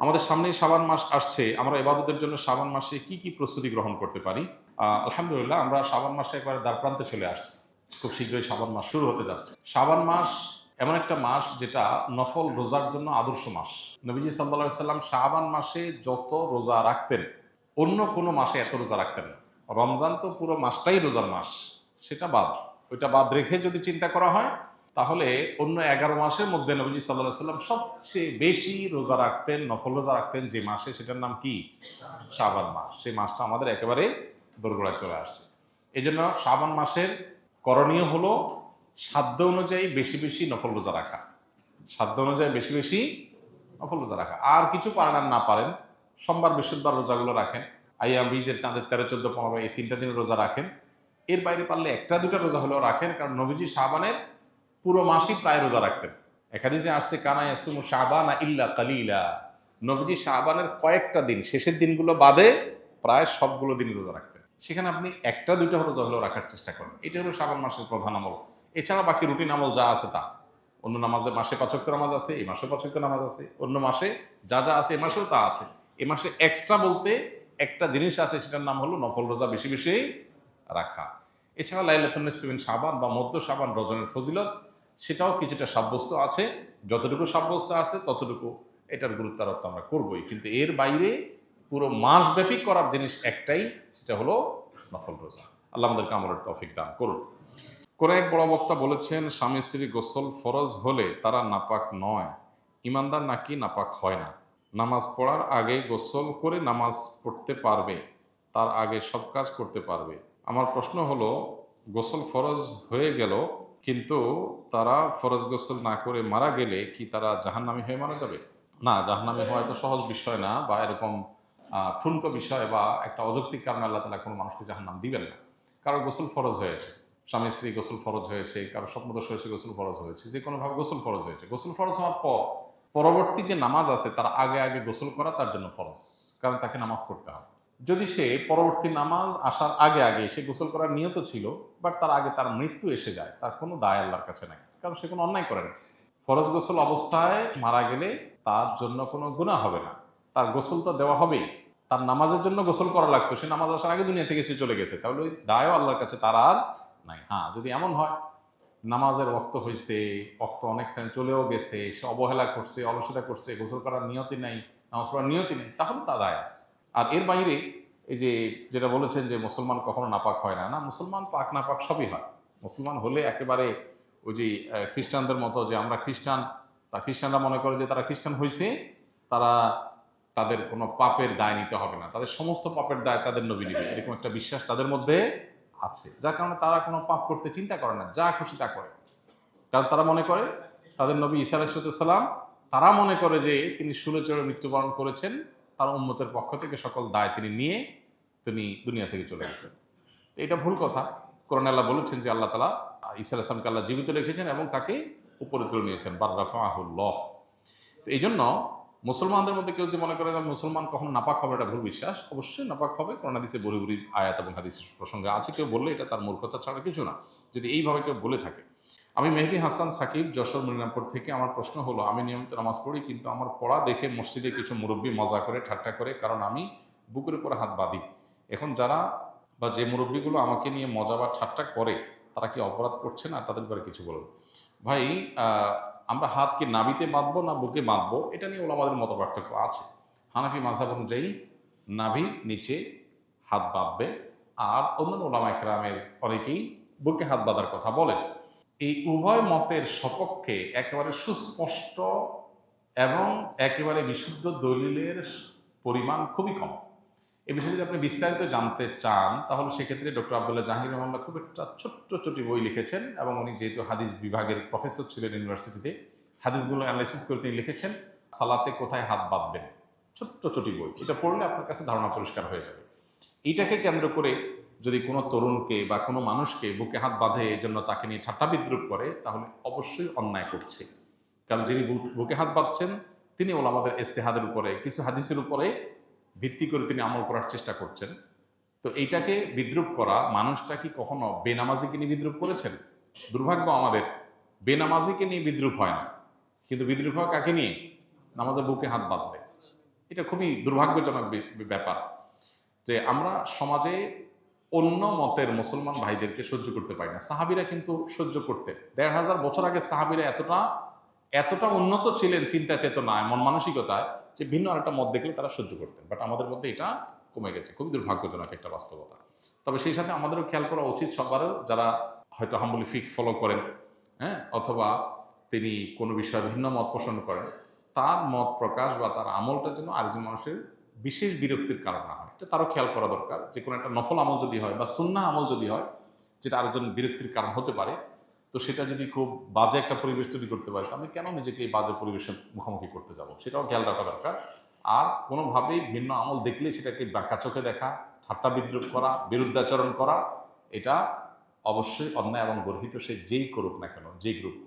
আমাদের সামনেই শাবান মাস আসছে। আমরা ইবাদতের জন্য শাবান মাসে কি কি প্রস্তুতি গ্রহণ করতে পারি? আলহামদুলিল্লাহ আমরা শাবান মাসে একবারে দ্বারপ্রান্তে চলে আসছি। খুব শীঘ্রই শাবান মাস শুরু হতে যাচ্ছে। শাবান মাস এমন একটা মাস যেটা নফল রোজার জন্য আদর্শ মাস। নবীজি সাল্লাল্লাহু আলাইহি সাল্লাম শাবান মাসে যত রোজা রাখতেন, অন্য কোনো মাসে এত রোজা রাখতেন না। রমজান তো পুরো মাসটাই রোজার মাস, সেটা বাদ। ওইটা বাদ রেখে যদি চিন্তা করা হয় তাহলে অন্য 11 মাসের মধ্যে নবীজি সাল্লাল্লাহু আলাইহি সাল্লাম সবচেয়ে বেশি রোজা রাখতেন, নফল রোজা রাখতেন যে মাসে, সেটার নাম কি? শাবান মাস। সেই মাসটা আমাদের একেবারে দোরগোড়ায় চলে আসছে। এই জন্য শাবান মাসের করণীয় হলো সাধ্য অনুযায়ী বেশি বেশি নফল রোজা রাখা। সাধ্য অনুযায়ী বেশি বেশি নফল রোজা রাখা। আর কিছু পারেন আর না পারেন, সোমবার বৃহস্পতিবার রোজাগুলো রাখেন, আইয়াম বীজের চাঁদের 13, 14, 15 এই 3টা দিন রোজা রাখেন। এর বাইরে পারলে 1টা 2টা রোজা হলেও রাখেন, কারণ নবীজি শাবানের পুরো মাসই প্রায় রোজা রাখতেন। একাদিসে আসছে কানা ইয়াসুমু শাবানা ইল্লা কালিলা। নবীজি শাবানের কয়েকটা দিন, শেষের দিনগুলো বাদে প্রায় সবগুলো দিন রোজা রাখতেন। সেখানে আপনি 1টা 2টা রোজা হলেও রাখার চেষ্টা করেন। এটা হলো শাবান মাসের প্রধান আমল। এছাড়া বাকি রুটিন আমল যা আছে তা, অন্য নামাজে মাসে 5 ওয়াক্ত নামাজ আছে, এই মাসে 5 ওয়াক্ত নামাজ আছে, অন্য মাসে যা যা আছে এ মাসেও তা আছে। এ মাসে এক্সট্রা বলতে একটা জিনিস আছে, সেটার নাম হলো নফল রোজা বেশি বেশি রাখা। এছাড়া লাইলাতুন নিসফি মিন শাবান বা মধ্য শাবান রজনের ফজিলত, সেটাও কিছুটা সাব্যস্ত আছে। যতটুকু সাব্যস্ত আছে ততটুকু এটার গুরুত্ব আরোপ আমরা করবই, কিন্তু এর বাইরে পুরো মাসব্যাপী করার জিনিস একটাই, সেটা হলো নফল রোজা। আল্লাহ আমাদেরকে আমলের তৌফিক দান করুন। কোন এক বড় বক্তা বলেছেন, স্বামী স্ত্রী গোসল ফরজ হলে তারা নাপাক নয়, ইমানদার নাকি নাপাক হয় না। নামাজ পড়ার আগে গোসল করে নামাজ পড়তে পারবে, তার আগে সব কাজ করতে পারবে। আমার প্রশ্ন হলো, গোসল ফরজ হয়ে গেল কিন্তু তারা ফরজ গোসল না করে মারা গেলে কি তারা জাহান্নামী হয়ে মারা যাবে? না, জাহান্নামী হওয়া তো সহজ বিষয় না, বা এরকম ঠুনকো বিষয় বা একটা অযৌক্তিক কারণে আল্লাহ তাআলা কোনো মানুষকে জাহান্নাম দিবেন না। কারো গোসল ফরজ হয়েছে, স্বামী স্ত্রী গোসল ফরজ হয়েছে, কারো স্বপ্নদোষ হয়েছে গোসল ফরজ হয়েছে, যে কোনোভাবে গোসল ফরজ হয়েছে। গোসল ফরজ হওয়ার পর পরবর্তী যে নামাজ আছে তার আগে আগে গোসল করা তার জন্য ফরজ, কারণ তাকে নামাজ পড়তে হবে। যদি সে পরবর্তী নামাজ আসার আগে আগে সে গোসল করার নিয়ত ছিল, বাট তার আগে তার মৃত্যু এসে যায়, তার কোনো দায় আল্লাহর কাছে নাই, কারণ সে কোনো অন্যায় করে না। ফরজ গোসল অবস্থায় মারা গেলে তার জন্য কোনো গুনাহ হবে না, তার গোসল তো দেওয়া হবেই। তার নামাজের জন্য গোসল করা লাগতো, সে নামাজ আসার আগে দুনিয়া থেকে সে চলে গেছে, তাহলে ওই দায়ও আল্লাহর কাছে তার আর নাই। হ্যাঁ, যদি এমন হয় নামাজের ওয়াক্ত হয়েছে, ওয়াক্ত অনেকখানি চলেও গেছে, সে অবহেলা করছে, অলসতা করছে, গোসল করার নিয়তি নাই, নামাজ পড়ার নিয়তি নেই, তাহলে তা দায় আছে। আর এর বাইরে এই যে যেটা বলেছেন যে মুসলমান কখনো নাপাক হয় না, না, মুসলমান পাক নাপাক সবই হয়। মুসলমান হলে একেবারে ওই যে খ্রিস্টানদের মতো, যে আমরা খ্রিস্টান, তা খ্রিস্টানরা মনে করে যে তারা খ্রিস্টান হয়েছে, তারা তাদের কোনো পাপের দায় নিতে হবে না, তাদের সমস্ত পাপের দায় তাদের নবী নিবে, এরকম একটা বিশ্বাস তাদের মধ্যে আছে, যার কারণে তারা কোনো পাপ করতে চিন্তা করে না, যা খুশি তা করে। কারণ তারা মনে করে তাদের নবী ঈসা আলাইহিস সালাম, তারা মনে করে যে তিনি শূলে চড়ে মৃত্যুবরণ করেছেন, তার উম্মতের পক্ষ থেকে সকল দায় তিনি নিয়ে তিনি দুনিয়া থেকে চলে গেছেন। এটা ভুল কথা। কোরআনে আল্লাহ বলেছেন যে আল্লাহ তাআলা ঈসা আলাইহিস সালামকে আল্লাহ জীবিত রেখেছেন এবং তাকে উপরে তুলে নিয়েছেন, বার রাফাহুল্লাহ। তো এই জন্য মুসলমানদের মধ্যে কেউ যদি মনে করে যে মুসলমান কখনো নাপাক হবে, এটা ভুল বিশ্বাস। অবশ্যই নাপাক হবে, কোরআন হাদিসে বড়ি বড়ি আয়াত এবং হাদিস প্রসঙ্গে আছে। কেউ বললে এটা তার মূর্খতা ছাড়া কিছু না, যদি এইভাবে কেউ বলে থাকে। আমি মেহেদী হাসান সাকিব, যশোর মনিরামপুর থেকে। আমার প্রশ্ন হলো, আমি নিয়মিত নামাজ পড়ি, কিন্তু আমার পড়া দেখে মসজিদে কিছু মুরব্বী মজা করে, ঠাট্টা করে, কারণ আমি বুকের উপরে হাত বাঁধি। এখন যারা বা যে মুরব্বীগুলো আমাকে নিয়ে মজা বা ঠাট্টা করে, তারা কি অপরাধ করছে না? তাদের ব্যাপারে কিছু বলুন। ভাই, আমরা হাত কি নাভিতে বাঁধবো না বুকে বাঁধবো, এটা নিয়ে ওলামাদের মত পার্থক্য আছে। হানাফি মাযহাব অনুযায়ী নাভির নিচে হাত বাঁধবে, আর অন্যান্য ওলামা ইকরামের অনেকেই বুকে হাত বাঁধার কথা বলেন। এই উভয় মতের সপক্ষে একেবারে সুস্পষ্ট এবং একেবারে বিশুদ্ধ দলিলের পরিমাণ খুবই কম। এ বিষয়ে যদি আপনি বিস্তারিত জানতে চান, তাহলে সেক্ষেত্রে ডক্টর আব্দুল্লাহ জাহাঙ্গীর রহমাল্লাহ খুব একটা ছোট্ট ছোটি বই লিখেছেন, এবং উনি যেহেতু হাদিস বিভাগের প্রফেসর ছিলেন ইউনিভার্সিটিতে, হাদিসগুলো অ্যানালাইসিস করে তিনি লিখেছেন সালাতে কোথায় হাত বাঁধবেন, ছোট্ট ছোটি বই। এটা পড়লে আপনার কাছে ধারণা পরিষ্কার হয়ে যাবে। এইটাকে কেন্দ্র করে যদি কোনো তরুণকে বা কোনো মানুষকে বুকে হাত বাঁধে এই জন্য তাকে নিয়ে ঠাট্টা বিদ্রুপ করে, তাহলে অবশ্যই অন্যায় করছে। কারণ যিনি বুকে হাত বাঁধছেন তিনি ওলামাদের ইজতিহাদের উপরে, কিছু হাদিসের উপরে ভিত্তি করে তিনি আমল করার চেষ্টা করছেন। তো এইটাকে বিদ্রুপ করা, মানুষটা কি কখনো বেনামাজিকে নিয়ে বিদ্রুপ করেছেন? দুর্ভাগ্য আমাদের, বেনামাজিকে নিয়ে বিদ্রুপ হয় না, কিন্তু বিদ্রুপ হয় কাকে নিয়ে? নামাজে বুকে হাত বাঁধলে। এটা খুবই দুর্ভাগ্যজনক ব্যাপার যে আমরা সমাজে অন্য মতের মুসলমান ভাইদেরকে সহ্য করতে পারি না। সাহাবীরা কিন্তু সহ্য করতেন। ১৫০০ বছর আগে সাহাবীরা এতটা এতটা উন্নত ছিলেন চিন্তা চেতনায়, মন মানসিকতায়, যে ভিন্ন আরেকটা মত দেখলে তারা সহ্য করতেন। বাট আমাদের মধ্যে এটা কমে গেছে। খুবই দুর্ভাগ্যজনক একটা বাস্তবতা। তবে সেই সাথে আমাদেরও খেয়াল করা উচিত সবারও, যারা হয়তো হাম্বলি ফিক ফলো করেন, হ্যাঁ, অথবা তিনি কোনো বিষয়ে ভিন্ন মত পোষণ করেন, তার মত প্রকাশ বা তার আমলটা যেন আরেকজন মানুষের বিশেষ বিরক্তির কারণ না হয়। এটা তারও খেয়াল করা দরকার। যে কোনো একটা নফল আমল যদি হয় বা সুন্নাহ আমল যদি হয়, যেটা আরেকজন বিরক্তির কারণ হতে পারে, তো সেটা যদি খুব বাজে একটা পরিবেশ তৈরি করতে পারে, তো আমি কেন নিজেকে এই বাজে পরিবেশের মুখোমুখি করতে যাব, সেটাও খেয়াল রাখা দরকার। আর কোনোভাবেই ভিন্ন আমল দেখলে সেটাকে বাঁকা চোখে দেখা, ঠাট্টা বিদ্রুপ করা, বিরুদ্ধাচরণ করা, এটা অবশ্যই অন্যায় এবং গর্হিত, সে যেই করুক না কেন, যেই গ্রুপ।